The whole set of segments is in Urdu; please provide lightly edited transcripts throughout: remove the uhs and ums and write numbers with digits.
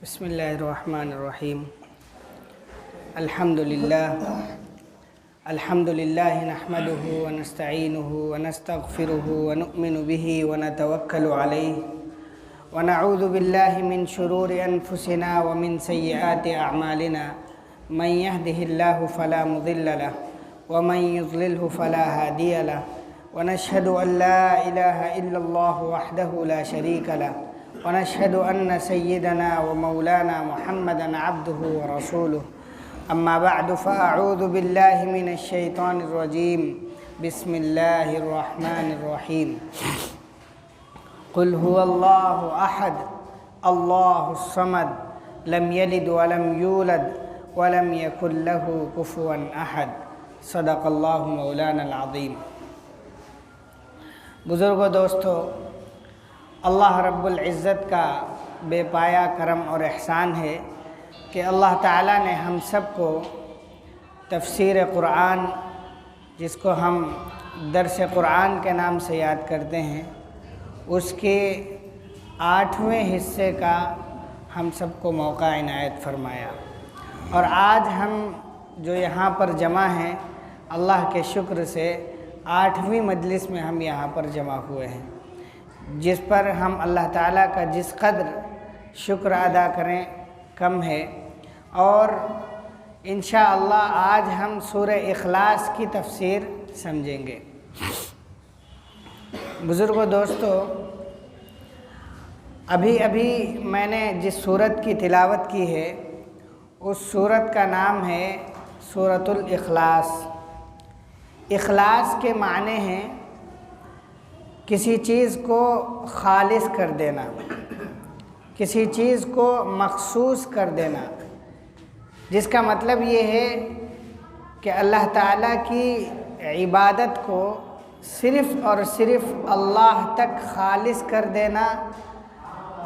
بسم الله الرحمن الرحيم. الحمد لله نحمده ونستعينه ونستغفره ونؤمن به ونتوكل عليه ونعوذ بالله من شرور أنفسنا ومن سيئات أعمالنا من يهده الله فلا مضل له ومن يضلله فلا هادي له ونشهد أن لا إله إلا الله وحده لا شريك له ونشهد أن سيدنا ومولانا محمدا عبده ورسوله. أما بعد فأعوذ بالله من الشيطان الرجيم. بسم الله الرحمن الرحيم. قل هو الله أحد الله الصمد لم يلد ولم يولد ولم يكن له كفوا أحد. صدق الله مولانا العظيم. بزرگوں دوستو، اللہ رب العزت کا بے پایا کرم اور احسان ہے کہ اللہ تعالیٰ نے ہم سب کو تفسیر قرآن، جس کو ہم درس قرآن کے نام سے یاد کرتے ہیں، اس کے 8ویں حصے کا ہم سب کو موقع عنایت فرمایا. اور آج ہم جو یہاں پر جمع ہیں، اللہ کے شکر سے 8ویں مجلس میں ہم یہاں پر جمع ہوئے ہیں، جس پر ہم اللہ تعالیٰ کا جس قدر شکر ادا کریں کم ہے. اور انشاءاللہ آج ہم سورہ اخلاص کی تفسیر سمجھیں گے. بزرگوں دوستو، ابھی میں نے جس سورت کی تلاوت کی ہے، اس سورت کا نام ہے سورۃ الاخلاص. اخلاص کے معنی ہیں کسی چیز کو خالص کر دینا، کسی چیز کو مخصوص کر دینا، جس کا مطلب یہ ہے کہ اللہ تعالیٰ کی عبادت کو صرف اور صرف اللہ تک خالص کر دینا،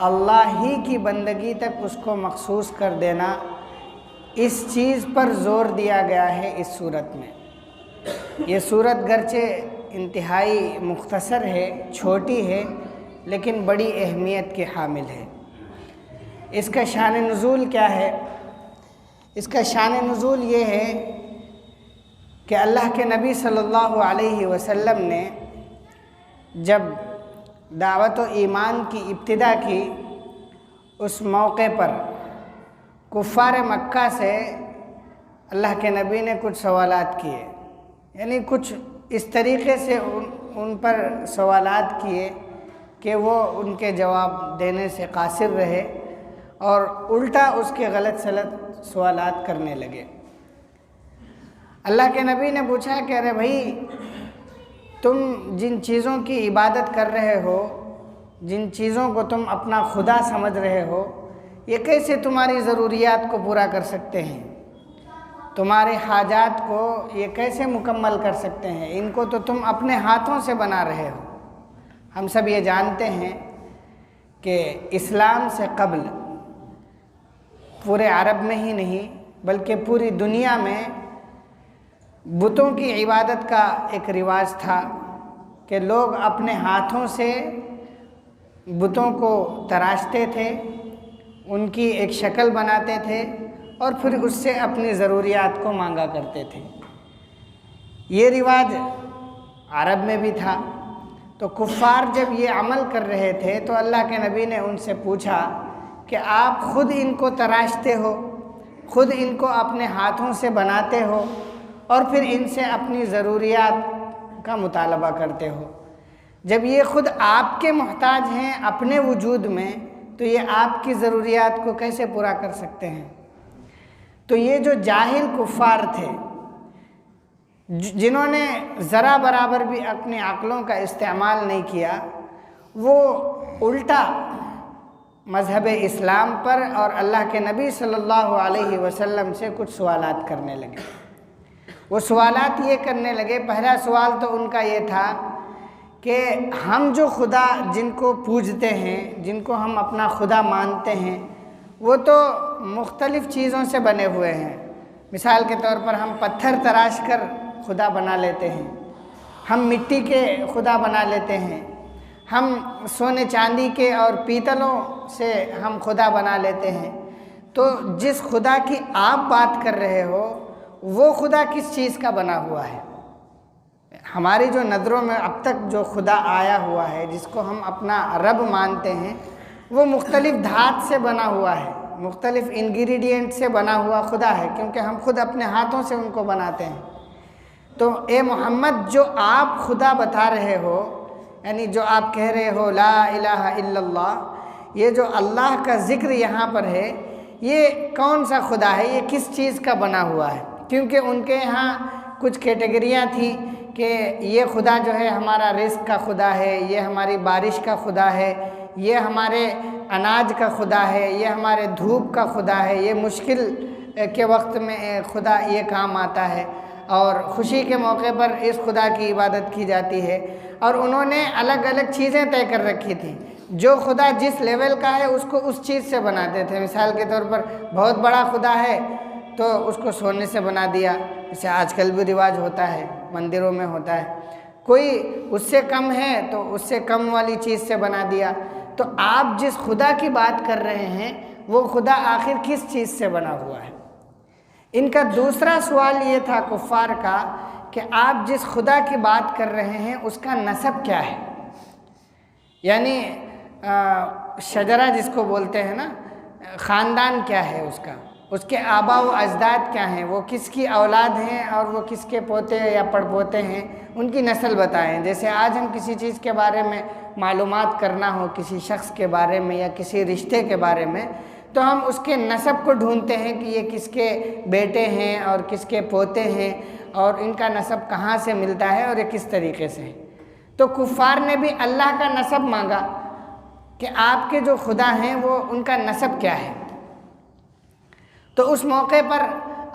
اللہ ہی کی بندگی تک اس کو مخصوص کر دینا. اس چیز پر زور دیا گیا ہے اس صورت میں. یہ صورت گرچہ انتہائی مختصر ہے، چھوٹی ہے، لیکن بڑی اہمیت کی حامل ہے. اس کا شان نزول کیا ہے؟ اس کا شان نزول یہ ہے کہ اللہ کے نبی صلی اللہ علیہ وسلم نے جب دعوت و ایمان کی ابتدا کی، اس موقع پر کفار مکہ سے اللہ کے نبی نے کچھ سوالات کیے، یعنی کچھ اس طریقے سے ان پر سوالات کیے کہ وہ ان کے جواب دینے سے قاصر رہے اور الٹا اس کے غلط سلط سوالات کرنے لگے. اللہ کے نبی نے پوچھا کہ ارے بھائی، تم جن چیزوں کی عبادت کر رہے ہو، جن چیزوں کو تم اپنا خدا سمجھ رہے ہو، یہ کیسے تمہاری ضروریات کو پورا کر سکتے ہیں؟ تمہارے حاجات کو یہ کیسے مکمل کر سکتے ہیں؟ ان کو تو تم اپنے ہاتھوں سے بنا رہے ہو. ہم سب یہ جانتے ہیں کہ اسلام سے قبل پورے عرب میں ہی نہیں بلکہ پوری دنیا میں بتوں کی عبادت کا ایک رواج تھا کہ لوگ اپنے ہاتھوں سے بتوں کو تراشتے تھے، ان کی ایک شکل بناتے تھے اور پھر اس سے اپنی ضروریات کو مانگا کرتے تھے. یہ رواج عرب میں بھی تھا. تو کفار جب یہ عمل کر رہے تھے تو اللہ کے نبی نے ان سے پوچھا کہ آپ خود ان کو تراشتے ہو، خود ان کو اپنے ہاتھوں سے بناتے ہو اور پھر ان سے اپنی ضروریات کا مطالبہ کرتے ہو. جب یہ خود آپ کے محتاج ہیں اپنے وجود میں، تو یہ آپ کی ضروریات کو کیسے پورا کر سکتے ہیں؟ تو یہ جو جاہل کفار تھے، جنہوں نے ذرا برابر بھی اپنی عقلوں کا استعمال نہیں کیا، وہ الٹا مذہب اسلام پر اور اللہ کے نبی صلی اللہ علیہ وسلم سے کچھ سوالات کرنے لگے. وہ سوالات یہ کرنے لگے، پہلا سوال تو ان کا یہ تھا کہ ہم جو خدا جن کو پوجتے ہیں، جن کو ہم اپنا خدا مانتے ہیں، وہ تو مختلف چیزوں سے بنے ہوئے ہیں. مثال کے طور پر ہم پتھر تراش کر خدا بنا لیتے ہیں، ہم مٹی کے خدا بنا لیتے ہیں، ہم سونے چاندی کے اور پیتلوں سے ہم خدا بنا لیتے ہیں. تو جس خدا کی آپ بات کر رہے ہو وہ خدا کس چیز کا بنا ہوا ہے؟ ہماری جو نظروں میں اب تک جو خدا آیا ہوا ہے، جس کو ہم اپنا رب مانتے ہیں، وہ مختلف دھات سے بنا ہوا ہے، مختلف انگریڈینٹ سے بنا ہوا خدا ہے، کیونکہ ہم خود اپنے ہاتھوں سے ان کو بناتے ہیں۔ تو اے محمد، جو آپ خدا بتا رہے ہو، یعنی جو آپ کہہ رہے ہو لا الہ الا اللہ، یہ جو اللہ کا ذکر یہاں پر ہے، یہ کون سا خدا ہے؟ یہ کس چیز کا بنا ہوا ہے؟ کیونکہ ان کے یہاں کچھ کیٹیگریاں تھیں کہ یہ خدا جو ہے ہمارا رزق کا خدا ہے، یہ ہماری بارش کا خدا ہے، یہ ہمارے اناج کا خدا ہے، یہ ہمارے دھوپ کا خدا ہے، یہ مشکل کے وقت میں خدا یہ کام آتا ہے، اور خوشی کے موقع پر اس خدا کی عبادت کی جاتی ہے۔ اور انہوں نے الگ الگ چیزیں طے کر رکھی تھیں، جو خدا جس لیول کا ہے اس کو اس چیز سے بناتے تھے۔ مثال کے طور پر بہت بڑا خدا ہے تو اس کو سونے سے بنا دیا، جیسے آج کل بھی رواج ہوتا ہے، مندروں میں ہوتا ہے۔ کوئی اس سے کم ہے تو اس سے کم والی چیز سے بنا دیا۔ تو آپ جس خدا کی بات کر رہے ہیں وہ خدا آخر کس چیز سے بنا ہوا ہے؟ ان کا دوسرا سوال یہ تھا کفار کا کہ آپ جس خدا کی بات کر رہے ہیں اس کا نسب کیا ہے؟ یعنی شجرہ جس کو بولتے ہیں نا، خاندان کیا ہے اس کا، اس کے آبا و اجداد کیا ہیں، وہ کس کی اولاد ہیں اور وہ کس کے پوتے یا پڑ پوتے ہیں، ان کی نسل بتائیں۔ جیسے آج ہم کسی چیز کے بارے میں معلومات کرنا ہو، کسی شخص کے بارے میں یا کسی رشتے کے بارے میں، تو ہم اس کے نسب کو ڈھونڈتے ہیں کہ یہ کس کے بیٹے ہیں اور کس کے پوتے ہیں، اور ان کا نسب کہاں سے ملتا ہے اور یہ کس طریقے سے ہے۔ تو کفار نے بھی اللہ کا نسب مانگا کہ آپ کے جو خدا ہیں وہ ان کا نسب کیا ہے۔ تو اس موقع پر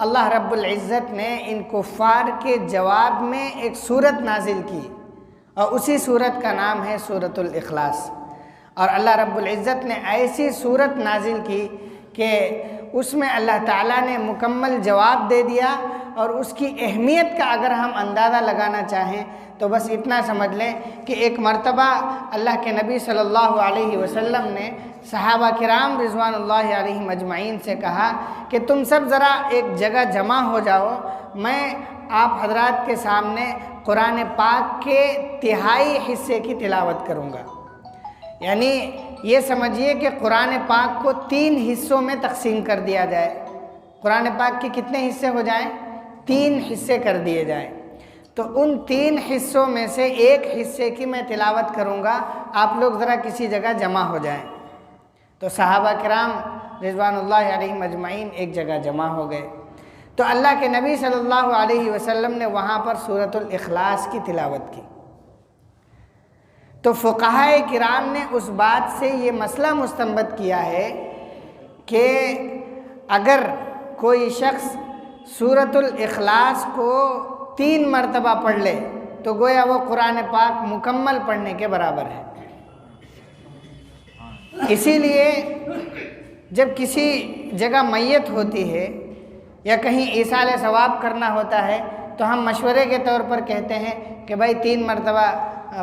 اللہ رب العزت نے ان کفار کے جواب میں ایک سورت نازل کی، اور اسی سورت کا نام ہے سورۃ الاخلاص۔ اور اللہ رب العزت نے ایسی سورت نازل کی کہ اس میں اللہ تعالیٰ نے مکمل جواب دے دیا، اور اس کی اہمیت کا اگر ہم اندازہ لگانا چاہیں تو بس اتنا سمجھ لیں کہ ایک مرتبہ اللہ کے نبی صلی اللہ علیہ وسلم نے صحابہ کرام رضوان اللہ علیہم اجمعین سے کہا کہ تم سب ذرا ایک جگہ جمع ہو جاؤ، میں آپ حضرات کے سامنے قرآن پاک کے تہائی حصے کی تلاوت کروں گا۔ یعنی یہ سمجھیے کہ قرآن پاک کو 3 حصوں میں تقسیم کر دیا جائے۔ قرآن پاک کے کتنے حصے ہو جائیں؟ 3 حصے کر دیے جائیں۔ تو ان 3 حصوں میں سے ایک حصے کی میں تلاوت کروں گا، آپ لوگ ذرا کسی جگہ جمع ہو جائیں۔ تو صحابہ کرام رضوان اللہ علیہم اجمعین ایک جگہ جمع ہو گئے۔ تو اللہ کے نبی صلی اللہ علیہ وسلم نے وہاں پر سورۃ الاخلاص کی تلاوت کی۔ تو فقہائے کرام نے اس بات سے یہ مسئلہ مستنبط کیا ہے کہ اگر کوئی شخص سورۃ الاخلاص کو 3 مرتبہ پڑھ لے تو گویا وہ قرآن پاک مکمل پڑھنے کے برابر ہے۔ اسی لیے جب کسی جگہ میت ہوتی ہے یا کہیں ایصال ثواب کرنا ہوتا ہے تو ہم مشورے کے طور پر کہتے ہیں کہ بھائی 3 مرتبہ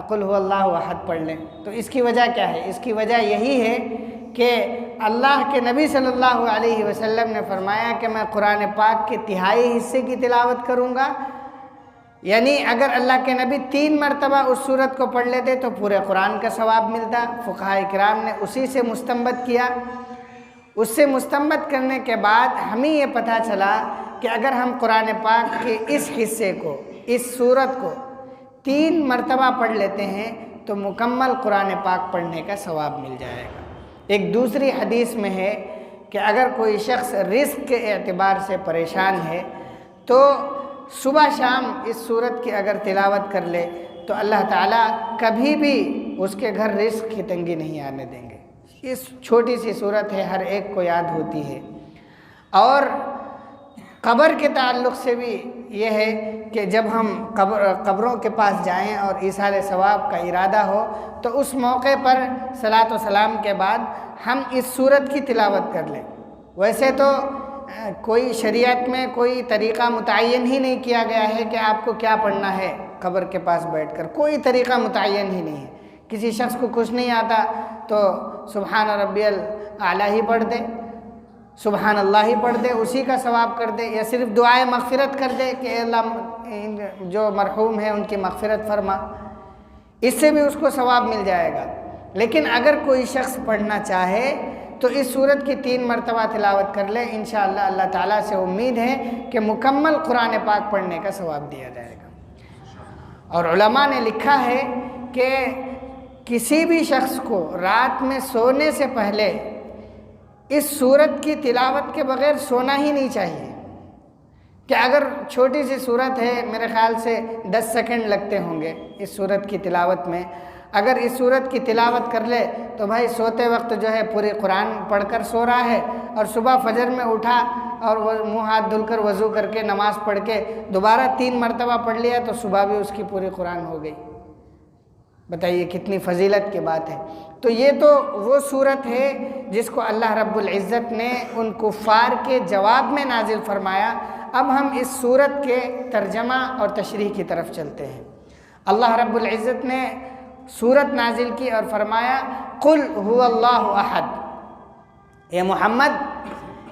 قل هو اللہ احد پڑھ لیں۔ تو اس کی وجہ کیا ہے؟ اس کی وجہ یہی ہے کہ اللہ کے نبی صلی اللہ علیہ وسلم نے فرمایا کہ میں قرآن پاک کے تہائی حصے کی تلاوت کروں گا۔ یعنی اگر اللہ کے نبی 3 مرتبہ اس سورت کو پڑھ لیتے تو پورے قرآن کا ثواب ملتا۔ فقہائے کرام نے اسی سے مستنبط کیا۔ اس سے مستنبط کرنے کے بعد ہمیں یہ پتہ چلا کہ اگر ہم قرآن پاک کے اس حصے کو، اس سورت کو 3 مرتبہ پڑھ لیتے ہیں تو مکمل قرآن پاک پڑھنے کا ثواب مل جائے گا۔ ایک دوسری حدیث میں ہے کہ اگر کوئی شخص رزق کے اعتبار سے پریشان ہے تو صبح شام اس سورت کی اگر تلاوت کر لے تو اللہ تعالیٰ کبھی بھی اس کے گھر رزق کی تنگی نہیں آنے دیں گے۔ اس چھوٹی سی سورت ہے، ہر ایک کو یاد ہوتی ہے۔ اور قبر کے تعلق سے بھی یہ ہے کہ جب ہم قبروں کے پاس جائیں اور ایصال ثواب کا ارادہ ہو تو اس موقع پر صلاۃ و سلام کے بعد ہم اس سورت کی تلاوت کر لیں۔ ویسے تو کوئی شریعت میں کوئی طریقہ متعین ہی نہیں کیا گیا ہے کہ آپ کو کیا پڑھنا ہے قبر کے پاس بیٹھ کر، کوئی طریقہ متعین ہی نہیں ہے۔ کسی شخص کو کچھ نہیں آتا تو سبحان ربی الاعلیٰ ہی پڑھ دے، سبحان اللہ ہی پڑھ دے اسی کا ثواب کر دے، یا صرف دعائے مغفرت کر دے کہ اے اللہ جو مرحوم ہیں ان کی مغفرت فرما، اس سے بھی اس کو ثواب مل جائے گا۔ لیکن اگر کوئی شخص پڑھنا چاہے تو اس سورت کی 3 مرتبہ تلاوت کر لے، انشاءاللہ اللہ تعالیٰ سے امید ہے کہ مکمل قرآن پاک پڑھنے کا ثواب دیا جائے گا۔ اور علماء نے لکھا ہے کہ کسی بھی شخص کو رات میں سونے سے پہلے اس سورت کی تلاوت کے بغیر سونا ہی نہیں چاہیے، کہ اگر چھوٹی سی سورت ہے، میرے خیال سے 10 سیکنڈ لگتے ہوں گے اس سورت کی تلاوت میں، اگر اس سورت کی تلاوت کر لے تو بھائی سوتے وقت جو ہے پورے قرآن پڑھ کر سو رہا ہے، اور صبح فجر میں اٹھا اور وہ منہ ہاتھ دھل کر وضو کر کے نماز پڑھ کے دوبارہ 3 مرتبہ پڑھ لیا تو صبح بھی اس کی پوری قرآن ہو گئی۔ بتائیے کتنی فضیلت کی بات ہے۔ تو یہ تو وہ صورت ہے جس کو اللہ رب العزت نے ان کفار کے جواب میں نازل فرمایا۔ اب ہم اس صورت کے ترجمہ اور تشریح کی طرف چلتے ہیں۔ اللہ رب العزت نے صورت نازل کی اور فرمایا قل هو اللہ احد۔ اے محمد،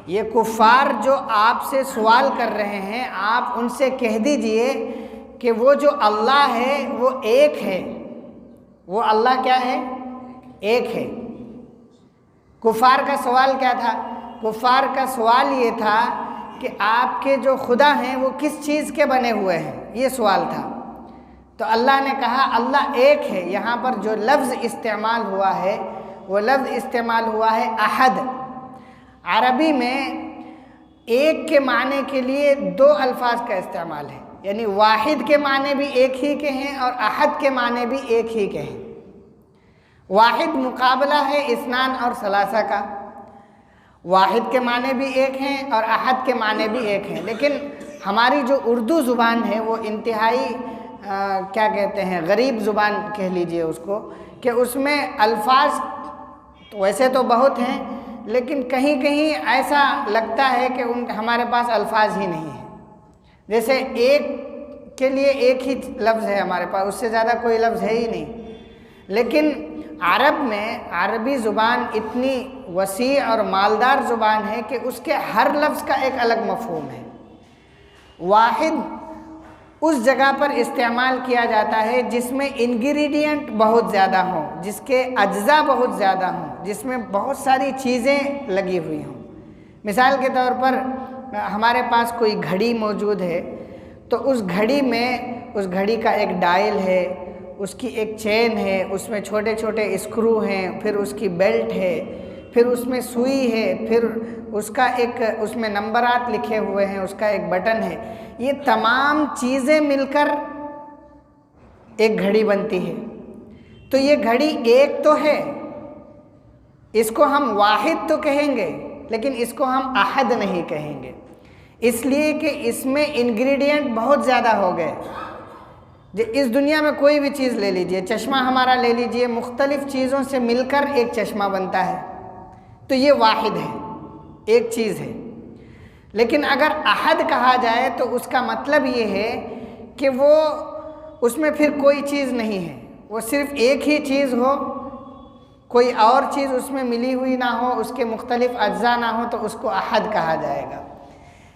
یہ کفار جو آپ سے سوال کر رہے ہیں، آپ ان سے کہہ دیجئے کہ وہ جو اللہ ہے وہ ایک ہے۔ وہ اللہ کیا ہے؟ ایک ہے۔ کفار کا سوال کیا تھا؟ کفار کا سوال یہ تھا کہ آپ کے جو خدا ہیں وہ کس چیز کے بنے ہوئے ہیں، یہ سوال تھا۔ تو اللہ نے کہا اللہ ایک ہے۔ یہاں پر جو لفظ استعمال ہوا ہے وہ لفظ استعمال ہوا ہے احد۔ عربی میں ایک کے معنی کے لیے 2 الفاظ کا استعمال ہے، یعنی واحد کے معنی بھی ایک ہی کے ہیں اور احد کے معنی بھی ایک ہی کے ہیں۔ واحد مقابلہ ہے اثنان اور ثلاثہ کا، واحد کے معنی بھی ایک ہیں اور احد کے معنی بھی ایک ہیں۔ لیکن ہماری جو اردو زبان ہے وہ انتہائی کیا کہتے ہیں، غریب زبان کہہ لیجئے اس کو، کہ اس میں الفاظ ویسے تو بہت ہیں لیکن کہیں کہیں ایسا لگتا ہے کہ ہمارے پاس الفاظ ہی نہیں ہیں۔ جیسے ایک کے لیے ایک ہی لفظ ہے ہمارے پاس، اس سے زیادہ کوئی لفظ ہے ہی نہیں۔ لیکن عرب میں عربی زبان اتنی وسیع اور مالدار زبان ہے کہ اس کے ہر لفظ کا ایک الگ مفہوم ہے۔ واحد اس جگہ پر استعمال کیا جاتا ہے جس میں انگریڈینٹ بہت زیادہ ہوں، جس کے اجزاء بہت زیادہ ہوں، جس میں بہت ساری چیزیں لگی ہوئی ہوں۔ مثال کے طور پر ہمارے پاس کوئی گھڑی موجود ہے تو اس گھڑی میں اس گھڑی کا ایک ڈائل ہے، اس کی ایک چین ہے، اس میں چھوٹے چھوٹے اسکرو ہیں، پھر اس کی بیلٹ ہے، پھر اس میں سوئی ہے، پھر اس کا ایک اس میں نمبرات لکھے ہوئے ہیں، اس کا ایک بٹن ہے۔ یہ تمام چیزیں مل کر ایک گھڑی بنتی ہے۔ تو یہ گھڑی ایک تو ہے، اس کو ہم واحد تو کہیں گے لیکن اس کو ہم احد نہیں کہیں گے، اس لیے کہ اس میں انگریڈینٹ بہت زیادہ ہو گئے۔ اس دنیا میں کوئی بھی چیز لے لیجئے، چشمہ ہمارا لے لیجئے، مختلف چیزوں سے مل کر ایک چشمہ بنتا ہے، تو یہ واحد ہے، ایک چیز ہے۔ لیکن اگر احد کہا جائے تو اس کا مطلب یہ ہے کہ وہ اس میں پھر کوئی چیز نہیں ہے، وہ صرف ایک ہی چیز ہو، کوئی اور چیز اس میں ملی ہوئی نہ ہو، اس کے مختلف اجزاء نہ ہو، تو اس کو احد کہا جائے گا۔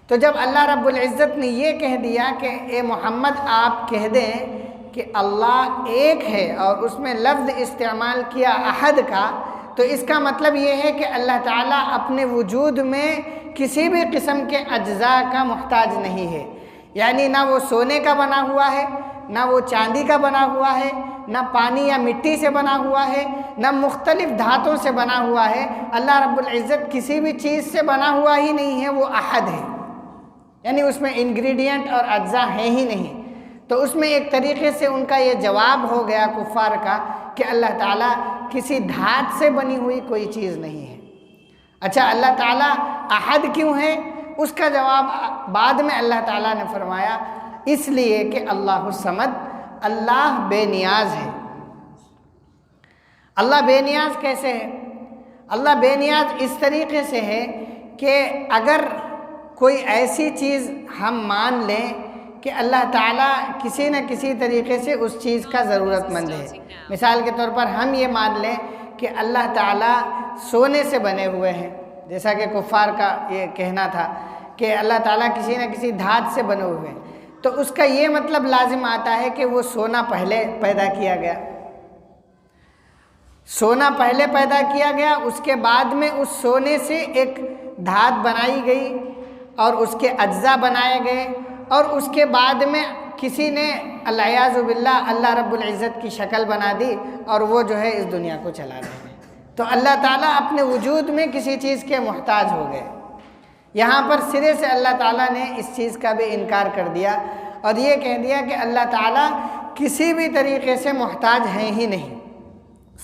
تو جب اللہ رب العزت نے یہ کہہ دیا کہ اے محمد آپ کہہ دیں کہ اللہ ایک ہے اور اس میں لفظ استعمال کیا احد کا، تو اس کا مطلب یہ ہے کہ اللہ تعالیٰ اپنے وجود میں کسی بھی قسم کے اجزاء کا محتاج نہیں ہے، یعنی نہ وہ سونے کا بنا ہوا ہے، نہ وہ چاندی کا بنا ہوا ہے، نہ پانی یا مٹی سے بنا ہوا ہے، نہ مختلف دھاتوں سے بنا ہوا ہے۔ اللہ رب العزت کسی بھی چیز سے بنا ہوا ہی نہیں ہے، وہ احد ہے، یعنی اس میں انگریڈینٹ اور اجزاء ہیں ہی نہیں۔ تو اس میں ایک طریقے سے ان کا یہ جواب ہو گیا کفار کا کہ اللہ تعالیٰ کسی دھات سے بنی ہوئی کوئی چیز نہیں ہے۔ اچھا، اللہ تعالیٰ احد کیوں ہے؟ اس کا جواب بعد میں اللہ تعالیٰ نے فرمایا اس لیے کہ اللہ الصمد، اللہ بے نیاز ہے۔ اللہ بے نیاز کیسے ہے؟ اللہ بے نیاز اس طریقے سے ہے کہ اگر کوئی ایسی چیز ہم مان لیں کہ اللہ تعالیٰ کسی نہ کسی طریقے سے اس چیز کا ضرورت مند ہے، مثال کے طور پر ہم یہ مان لیں کہ اللہ تعالیٰ سونے سے بنے ہوئے ہیں، جیسا کہ کفار کا یہ کہنا تھا کہ اللہ تعالیٰ کسی نہ کسی دھات سے بنے ہوئے ہیں، تو اس کا یہ مطلب لازم آتا ہے کہ وہ سونا پہلے پیدا کیا گیا، سونا پہلے پیدا کیا گیا، اس کے بعد میں اس سونے سے ایک دھات بنائی گئی اور اس کے اجزاء بنائے گئے، اور اس کے بعد میں کسی نے العیاذ باللہ اللہ رب العزت کی شکل بنا دی اور وہ جو ہے اس دنیا کو چلا رہے ہیں۔ تو اللہ تعالیٰ اپنے وجود میں کسی چیز کے محتاج ہو گئے۔ یہاں پر سرے سے اللہ تعالیٰ نے اس چیز کا بھی انکار کر دیا اور یہ کہہ دیا کہ اللہ تعالیٰ کسی بھی طریقے سے محتاج ہیں ہی نہیں۔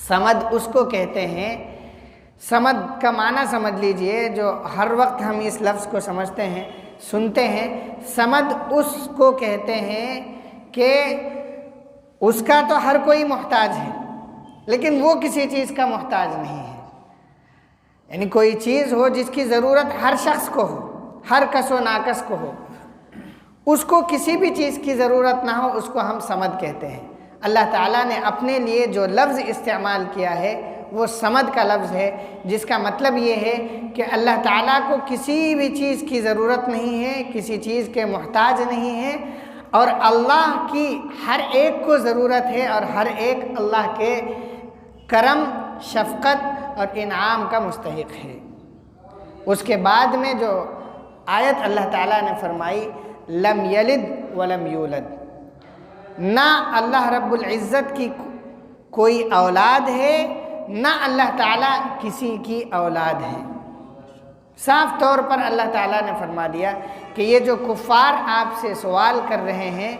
صمد اس کو کہتے ہیں، صمد کا معنی سمجھ لیجئے، جو ہر وقت ہم اس لفظ کو سمجھتے ہیں، سنتے ہیں، صمد اس کو کہتے ہیں کہ اس کا تو ہر کوئی محتاج ہے لیکن وہ کسی چیز کا محتاج نہیں ہے۔ یعنی کوئی چیز ہو جس کی ضرورت ہر شخص کو ہو، ہر کس و ناکس کو ہو، اس کو کسی بھی چیز کی ضرورت نہ ہو، اس کو ہم صمد کہتے ہیں۔ اللہ تعالیٰ نے اپنے لیے جو لفظ استعمال کیا ہے وہ صمد کا لفظ ہے، جس کا مطلب یہ ہے کہ اللہ تعالیٰ کو کسی بھی چیز کی ضرورت نہیں ہے، کسی چیز کے محتاج نہیں ہے، اور اللہ کی ہر ایک کو ضرورت ہے اور ہر ایک اللہ کے کرم، شفقت اور انعام کا مستحق ہے۔ اس کے بعد میں جو آیت اللہ تعالیٰ نے فرمائی، لم یلد ولم یولد، نہ اللہ رب العزت کی کوئی اولاد ہے، نہ اللہ تعالیٰ کسی کی اولاد ہے۔ صاف طور پر اللہ تعالیٰ نے فرما دیا کہ یہ جو کفار آپ سے سوال کر رہے ہیں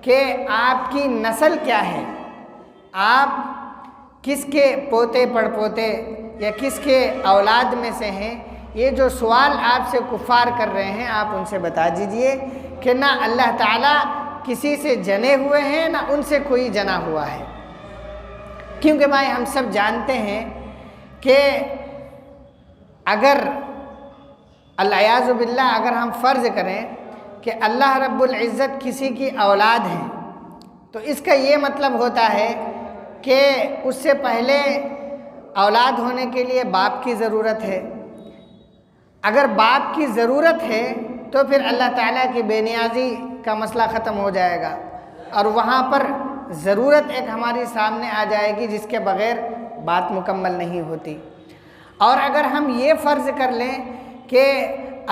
کہ آپ کی نسل کیا ہے، آپ کس کے پوتے پڑ پوتے یا کس کے اولاد میں سے ہیں، یہ جو سوال آپ سے کفار کر رہے ہیں آپ ان سے بتا دیجئے کہ نہ اللہ تعالیٰ کسی سے جنے ہوئے ہیں نہ ان سے کوئی جنا ہوا ہے۔ کیونکہ بھائی ہم سب جانتے ہیں کہ اگر العیاذ باللہ اگر ہم فرض کریں کہ اللہ رب العزت کسی کی اولاد ہے تو اس کا یہ مطلب ہوتا ہے کہ اس سے پہلے اولاد ہونے کے لیے باپ کی ضرورت ہے۔ اگر باپ کی ضرورت ہے تو پھر اللہ تعالیٰ کی بے نیازی کا مسئلہ ختم ہو جائے گا اور وہاں پر ضرورت ایک ہماری سامنے آ جائے گی جس کے بغیر بات مکمل نہیں ہوتی۔ اور اگر ہم یہ فرض کر لیں کہ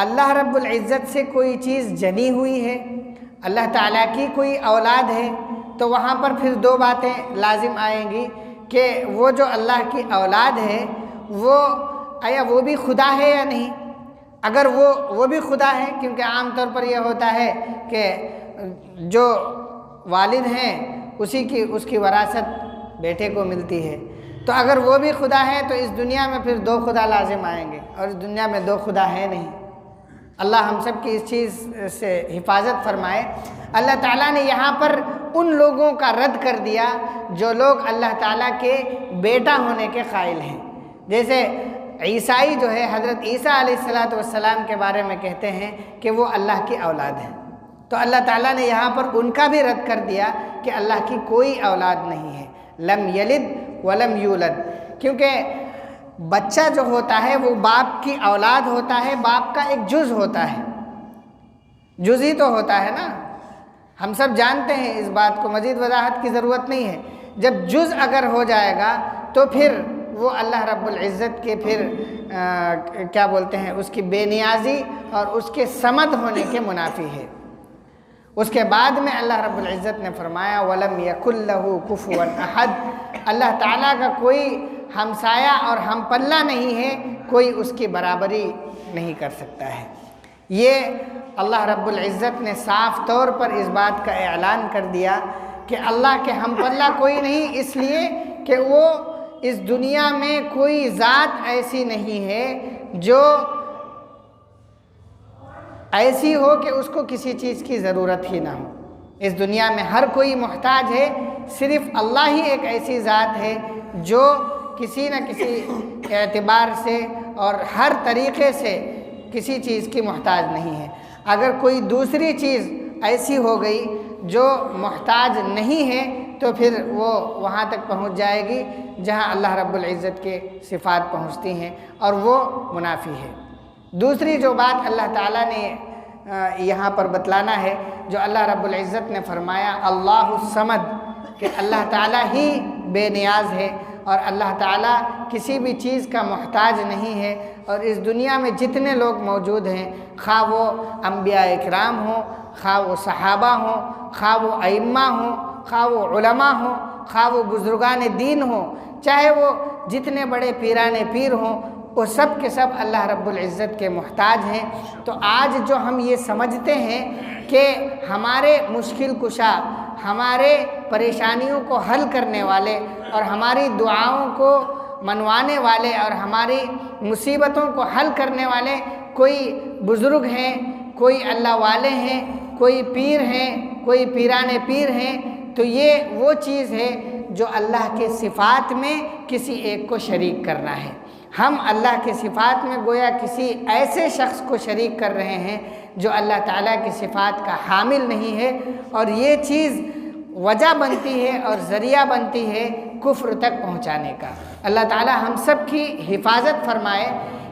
اللہ رب العزت سے کوئی چیز جنی ہوئی ہے، اللہ تعالیٰ کی کوئی اولاد ہے، تو وہاں پر پھر دو باتیں لازم آئیں گی کہ وہ جو اللہ کی اولاد ہے وہ آیا وہ بھی خدا ہے یا نہیں۔ اگر وہ بھی خدا ہے، کیونکہ عام طور پر یہ ہوتا ہے کہ جو والد ہیں اس کی وراثت بیٹے کو ملتی ہے، تو اگر وہ بھی خدا ہے تو اس دنیا میں پھر دو خدا لازم آئیں گے، اور اس دنیا میں دو خدا ہے نہیں۔ اللہ ہم سب کی اس چیز سے حفاظت فرمائے۔ اللہ تعالیٰ نے یہاں پر ان لوگوں کا رد کر دیا جو لوگ اللہ تعالیٰ کے بیٹا ہونے کے قائل ہیں۔ جیسے عیسائی جو ہے حضرت عیسیٰ علیہ السلام کے بارے میں کہتے ہیں کہ وہ اللہ کی اولاد ہیں، تو اللہ تعالیٰ نے یہاں پر ان کا بھی رد کر دیا کہ اللہ کی کوئی اولاد نہیں ہے، لم یلد ولم یولد، کیونکہ بچہ جو ہوتا ہے وہ باپ کی اولاد ہوتا ہے، باپ کا ایک جز ہوتا ہے، جز ہی تو ہوتا ہے نا، ہم سب جانتے ہیں اس بات کو، مزید وضاحت کی ضرورت نہیں ہے۔ جب جز اگر ہو جائے گا تو پھر وہ اللہ رب العزت کے پھر کیا بولتے ہیں اس کی بے نیازی اور اس کے صمد ہونے کے منافی ہے۔ اس کے بعد میں اللہ رب العزت نے فرمایا وَلَمْ يَكُنْ لَهُ كُفُوًا أَحَدٌ، اللہ تعالیٰ کا کوئی ہمسایہ اور ہم پلہ نہیں ہے، کوئی اس کی برابری نہیں کر سکتا ہے۔ یہ اللہ رب العزت نے صاف طور پر اس بات کا اعلان کر دیا کہ اللہ کے ہم پلہ کوئی نہیں، اس لیے کہ وہ اس دنیا میں کوئی ذات ایسی نہیں ہے جو ایسی ہو کہ اس کو کسی چیز کی ضرورت ہی نہ ہو۔ اس دنیا میں ہر کوئی محتاج ہے، صرف اللہ ہی ایک ایسی ذات ہے جو کسی نہ کسی اعتبار سے اور ہر طریقے سے کسی چیز کی محتاج نہیں ہے۔ اگر کوئی دوسری چیز ایسی ہو گئی جو محتاج نہیں ہے تو تو پھر وہ وہاں تک پہنچ جائے گی جہاں اللہ رب العزت کے صفات پہنچتی ہیں، اور وہ منافی ہے۔ دوسری جو بات اللہ تعالیٰ نے یہاں پر بتلانا ہے، جو اللہ رب العزت نے فرمایا اللہ الصمد، کہ اللہ تعالیٰ ہی بے نیاز ہے اور اللہ تعالیٰ کسی بھی چیز کا محتاج نہیں ہے، اور اس دنیا میں جتنے لوگ موجود ہیں، خواہ وہ انبیاء اکرام ہوں، خواہ وہ صحابہ ہوں، خواہ وہ ائمہ ہوں، خواہ وہ علماء ہوں، خواہ وہ بزرگان دین ہوں، چاہے وہ جتنے بڑے پیران پیر ہوں، وہ سب کے سب اللہ رب العزت کے محتاج ہیں۔ تو آج جو ہم یہ سمجھتے ہیں کہ ہمارے مشکل کشا، ہمارے پریشانیوں کو حل کرنے والے اور ہماری دعاؤں کو منوانے والے اور ہماری مصیبتوں کو حل کرنے والے کوئی بزرگ ہیں، کوئی اللہ والے ہیں، کوئی پیر ہیں، کوئی پیران پیر ہیں، تو یہ وہ چیز ہے جو اللہ کے صفات میں کسی ایک کو شریک کرنا ہے۔ ہم اللہ کے صفات میں گویا کسی ایسے شخص کو شریک کر رہے ہیں جو اللہ تعالیٰ کی صفات کا حامل نہیں ہے، اور یہ چیز وجہ بنتی ہے اور ذریعہ بنتی ہے کفر تک پہنچانے کا۔ اللہ تعالیٰ ہم سب کی حفاظت فرمائے۔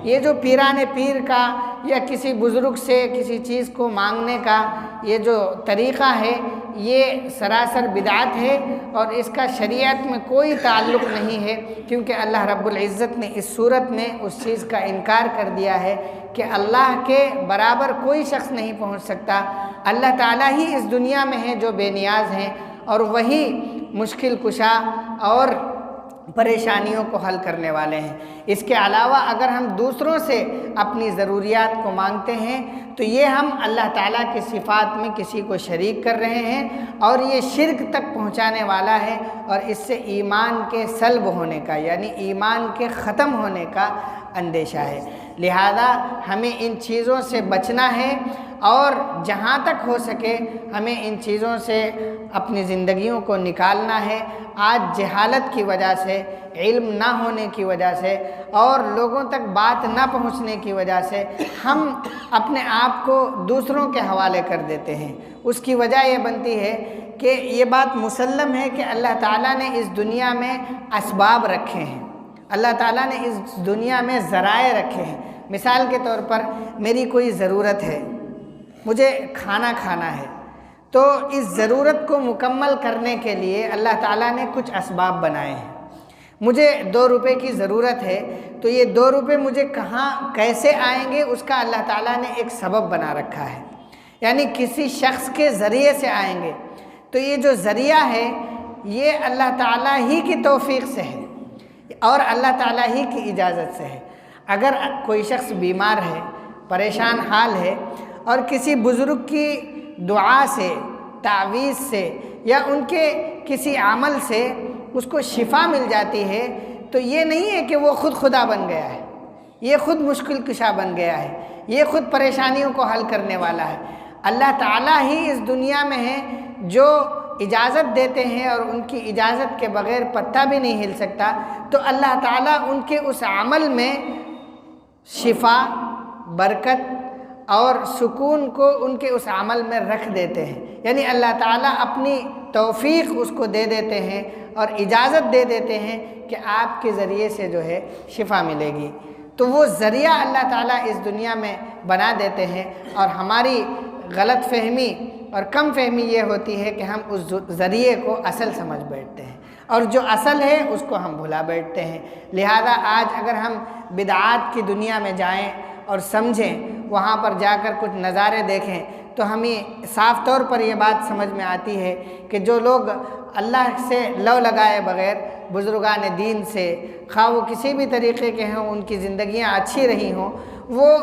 یہ جو پیران پیر کا یا کسی بزرگ سے کسی چیز کو مانگنے کا یہ جو طریقہ ہے، یہ سراسر بدعت ہے اور اس کا شریعت میں کوئی تعلق نہیں ہے، کیونکہ اللہ رب العزت نے اس صورت میں اس چیز کا انکار کر دیا ہے کہ اللہ کے برابر کوئی شخص نہیں پہنچ سکتا۔ اللہ تعالیٰ ہی اس دنیا میں ہے جو بے نیاز ہیں، اور وہی مشکل کشا اور پریشانیوں کو حل کرنے والے ہیں۔ اس کے علاوہ اگر ہم دوسروں سے اپنی ضروریات کو مانگتے ہیں تو یہ ہم اللہ تعالیٰ کی صفات میں کسی کو شریک کر رہے ہیں، اور یہ شرک تک پہنچانے والا ہے، اور اس سے ایمان کے سلب ہونے کا یعنی ایمان کے ختم ہونے کا اندیشہ ہے۔ لہذا ہمیں ان چیزوں سے بچنا ہے، اور جہاں تک ہو سکے ہمیں ان چیزوں سے اپنی زندگیوں کو نکالنا ہے۔ آج جہالت کی وجہ سے، علم نہ ہونے کی وجہ سے اور لوگوں تک بات نہ پہنچنے کی وجہ سے ہم اپنے آپ کو دوسروں کے حوالے کر دیتے ہیں۔ اس کی وجہ یہ بنتی ہے کہ یہ بات مسلم ہے کہ اللہ تعالیٰ نے اس دنیا میں اسباب رکھے ہیں، اللہ تعالیٰ نے اس دنیا میں ذرائع رکھے ہیں۔ مثال کے طور پر میری کوئی ضرورت ہے، مجھے کھانا کھانا ہے، تو اس ضرورت کو مکمل کرنے کے لیے اللہ تعالیٰ نے کچھ اسباب بنائے ہیں۔ مجھے 2 روپے کی ضرورت ہے، تو یہ 2 روپے مجھے کہاں کیسے آئیں گے اس کا اللہ تعالیٰ نے ایک سبب بنا رکھا ہے، یعنی کسی شخص کے ذریعے سے آئیں گے۔ تو یہ جو ذریعہ ہے یہ اللہ تعالیٰ ہی کی توفیق سے ہے اور اللہ تعالیٰ ہی کی اجازت سے ہے۔ اگر کوئی شخص بیمار ہے، پریشان حال ہے، اور کسی بزرگ کی دعا سے، تعویذ سے یا ان کے کسی عمل سے اس کو شفا مل جاتی ہے، تو یہ نہیں ہے کہ وہ خود خدا بن گیا ہے، یہ خود مشکل کشا بن گیا ہے، یہ خود پریشانیوں کو حل کرنے والا ہے۔ اللہ تعالیٰ ہی اس دنیا میں ہے جو اجازت دیتے ہیں، اور ان کی اجازت کے بغیر پتا بھی نہیں ہل سکتا۔ تو اللہ تعالیٰ ان کے اس عمل میں شفا، برکت اور سکون کو ان کے اس عمل میں رکھ دیتے ہیں، یعنی اللہ تعالیٰ اپنی توفیق اس کو دے دیتے ہیں اور اجازت دے دیتے ہیں کہ آپ کے ذریعے سے جو ہے شفا ملے گی۔ تو وہ ذریعہ اللہ تعالیٰ اس دنیا میں بنا دیتے ہیں، اور ہماری غلط فہمی اور کم فہمی یہ ہوتی ہے کہ ہم اس ذریعے کو اصل سمجھ بیٹھتے ہیں، اور جو اصل ہے اس کو ہم بھلا بیٹھتے ہیں۔ لہذا آج اگر ہم بدعات کی دنیا میں جائیں اور سمجھیں، وہاں پر جا کر کچھ نظارے دیکھیں، تو ہمیں صاف طور پر یہ بات سمجھ میں آتی ہے کہ جو لوگ اللہ سے لو لگائے بغیر بزرگان دین سے، خواہ وہ کسی بھی طریقے کے ہوں، ان کی زندگیاں اچھی رہی ہوں، وہ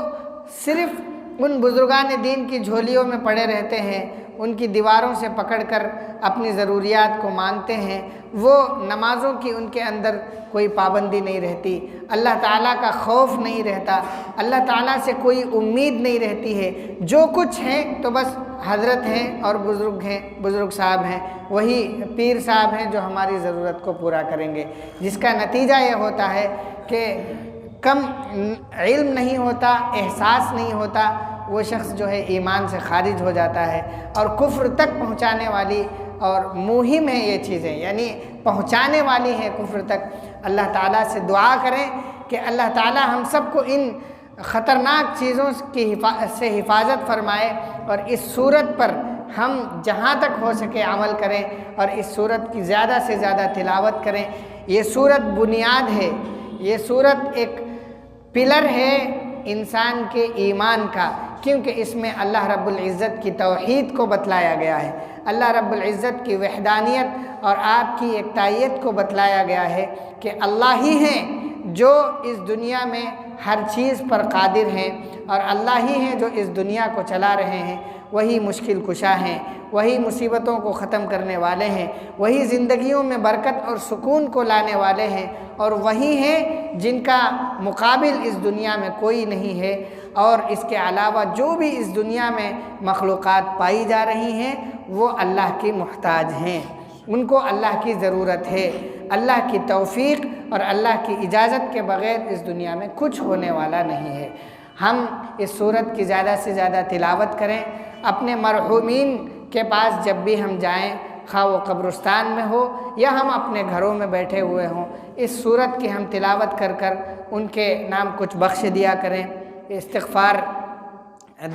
صرف ان بزرگان دین کی جھولیوں میں پڑے رہتے ہیں، ان کی دیواروں سے پکڑ کر اپنی ضروریات کو مانگتے ہیں۔ وہ نمازوں کی ان کے اندر کوئی پابندی نہیں رہتی، اللہ تعالیٰ کا خوف نہیں رہتا، اللہ تعالیٰ سے کوئی امید نہیں رہتی ہے۔ جو کچھ ہیں تو بس حضرت ہیں اور بزرگ ہیں، بزرگ صاحب ہیں، وہی پیر صاحب ہیں جو ہماری ضرورت کو پورا کریں گے، جس کا نتیجہ یہ ہوتا ہے کہ کم علم نہیں ہوتا، احساس نہیں ہوتا، وہ شخص جو ہے ایمان سے خارج ہو جاتا ہے، اور کفر تک پہنچانے والی اور موہم ہیں یہ چیزیں، یعنی پہنچانے والی ہیں کفر تک۔ اللہ تعالیٰ سے دعا کریں کہ اللہ تعالیٰ ہم سب کو ان خطرناک چیزوں سے حفاظت فرمائے، اور اس صورت پر ہم جہاں تک ہو سکے عمل کریں، اور اس صورت کی زیادہ سے زیادہ تلاوت کریں۔ یہ صورت بنیاد ہے، یہ صورت ایک پلر ہے انسان کے ایمان کا، کیونکہ اس میں اللہ رب العزت کی توحید کو بتلایا گیا ہے، اللہ رب العزت کی وحدانیت اور آپ کی یکتائیت کو بتلایا گیا ہے کہ اللہ ہی ہیں جو اس دنیا میں ہر چیز پر قادر ہیں، اور اللہ ہی ہیں جو اس دنیا کو چلا رہے ہیں، وہی مشکل کشا ہیں، وہی مصیبتوں کو ختم کرنے والے ہیں، وہی زندگیوں میں برکت اور سکون کو لانے والے ہیں، اور وہی ہیں جن کا مقابل اس دنیا میں کوئی نہیں ہے۔ اور اس کے علاوہ جو بھی اس دنیا میں مخلوقات پائی جا رہی ہیں وہ اللہ کی محتاج ہیں، ان کو اللہ کی ضرورت ہے۔ اللہ کی توفیق اور اللہ کی اجازت کے بغیر اس دنیا میں کچھ ہونے والا نہیں ہے۔ ہم اس صورت کی زیادہ سے زیادہ تلاوت کریں، اپنے مرحومین کے پاس جب بھی ہم جائیں، خواہ وہ قبرستان میں ہو یا ہم اپنے گھروں میں بیٹھے ہوئے ہوں، اس صورت کی ہم تلاوت کر کر ان کے نام کچھ بخش دیا کریں۔ استغفار،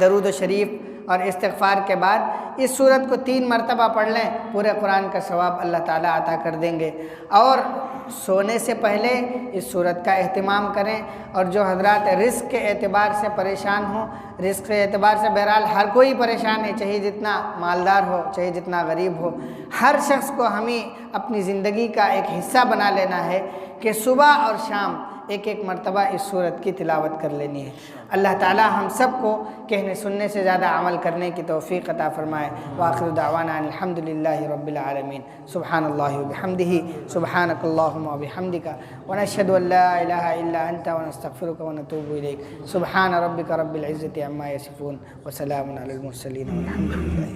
درود و شریف اور استغفار کے بعد اس صورت کو 3 مرتبہ پڑھ لیں، پورے قرآن کا ثواب اللہ تعالیٰ عطا کر دیں گے۔ اور سونے سے پہلے اس صورت کا اہتمام کریں، اور جو حضرات رزق کے اعتبار سے پریشان ہوں، رزق کے اعتبار سے بہرحال ہر کوئی پریشان ہے، چاہے جتنا مالدار ہو چاہے جتنا غریب ہو، ہر شخص کو ہمیں اپنی زندگی کا ایک حصہ بنا لینا ہے کہ صبح اور شام ایک ایک مرتبہ اس صورت کی تلاوت کر لینی ہے۔ اللہ تعالیٰ ہم سب کو کہنے سننے سے زیادہ عمل کرنے کی توفیق عطا فرمائے۔ وآخر دعوانا الحمدللہ رب العالمین۔ سبحان اللہ وبحمدہ، سبحانک اللہم وبحمدک، ونشہد ان لا الہ الا انت، ونستغفرک ونتوب الیک۔ سبحان ربک رب العزت عما یصفون، وسلام علی المرسلین، والحمد للہ۔